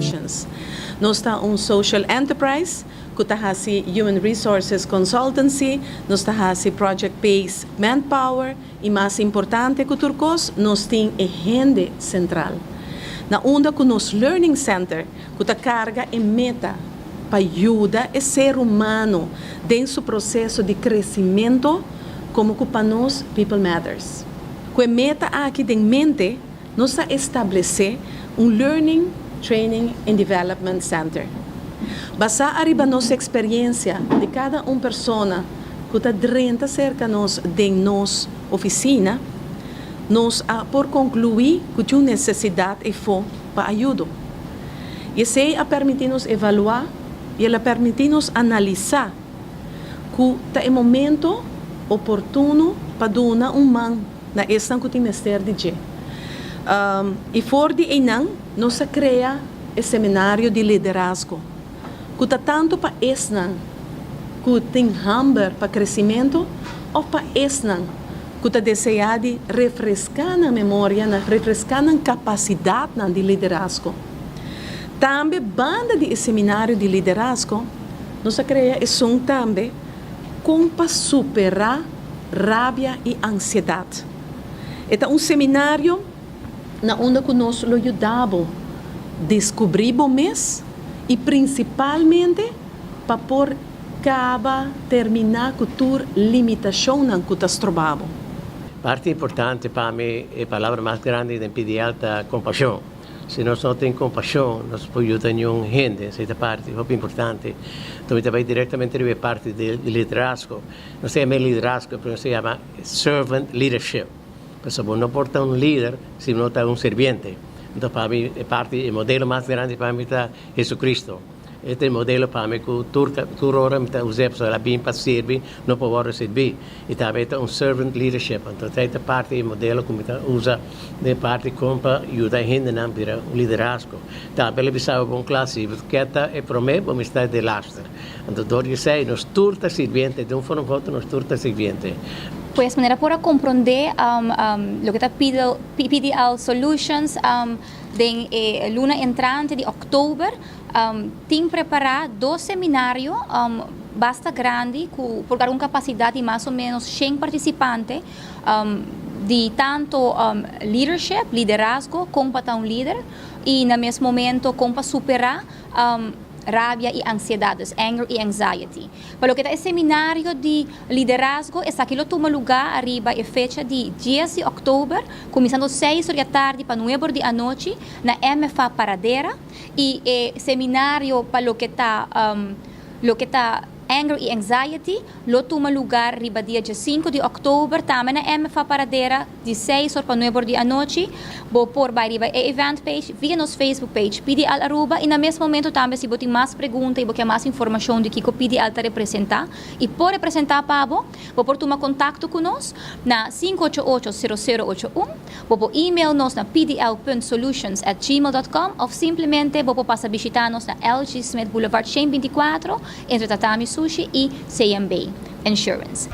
Solutions. Nós está social enterprise, que está Human Resources Consultancy, nós está Project-Based Manpower, e mais importante que turcos, nós temos a rede central. Na onda com nosso Learning Center, que está carga e meta para ajudar o ser humano dentro do processo de crescimento, como que para nós, People Matters. Com a meta aqui em mente, nós estabelecer Learning, Training and Development Center. Basta arriba nossa experiência de cada pessoa que está dentro cerca nós de nossa oficina, nós por concluir que tem necessidade e for para ajuda. E isso a permitir-nos evaluar e ela permitir-nos analisar que é o momento oportuno para dar mão na esta que tem mestre de G. E fora de Enang, nós cria o seminário de liderazgo, que está tanto para Esnan, que tem hamber para crescimento, ou para Esnan, que está desejado refrescar na memória, refrescar na capacidade de liderazgo. Também, banda de seminário de liderazgo, nós cria isso também, como para superar rabia e ansiedade. É seminário na onde nós lo ajudamos a descobrir o mês e principalmente para por terminar com a limitação que nós trovamos. Parte importante para mim é a palavra mais grande de pedir alta compaixão. Se nós não temos compaixão, nós podemos ajudar nenhuma gente. Essa é a parte importante. Então, também diretamente a parte do liderazgo. Não se chama liderazgo, mas se chama servant leadership. Porque não pode ter líder se não tem serviente. Então, para mim, o modelo mais grande para mim está Jesus Cristo. Este é o modelo para mim que toda hora me usa para bem para servir, não para servir. E também é servant leadership. Então, esta parte do modelo que me usa de parte como para ajudar a gente a ter liderazgo. Também ele sabe uma classe, que é para mim, para me estar de lastre. Então, eu sei, nós turta serviente, de forma ou outra, nós turta serviente. Pues manera para comprender lo que está PDL Solutions de luna entrante de outubro, tem preparar 2 seminários bastante grande por uma capacidade de mais ou menos 100 participantes de tanto leadership, liderazgo, como para líder e no mesmo momento como para superar rabia e ansiedades, anger e anxiety. Para o que é seminário de liderazgo, essa aqui toma lugar arriba a fecha de 10 de outubro, começando 6 da tarde para 9 da noite, na MFA Paradeira, e seminário para o que está anger e anxiety, lo toma lugar arriba dia 5 de outubro, também na MFA Paradeira, de 6 para 9 da noite. Vou pôr by riba a event page, via nos Facebook page, PDL Aruba, e no mesmo momento também, se você tem mais perguntas e você quer mais informação de que o PDL está representar, e por representar para vou pôr tomar contato conosco na 588-0081, vou e-mail nos na pdl.solutions@gmail.com ou simplesmente vou passar visitar-nos na LG Smith Boulevard 124, entre Tatami Sushi e CMB Insurance.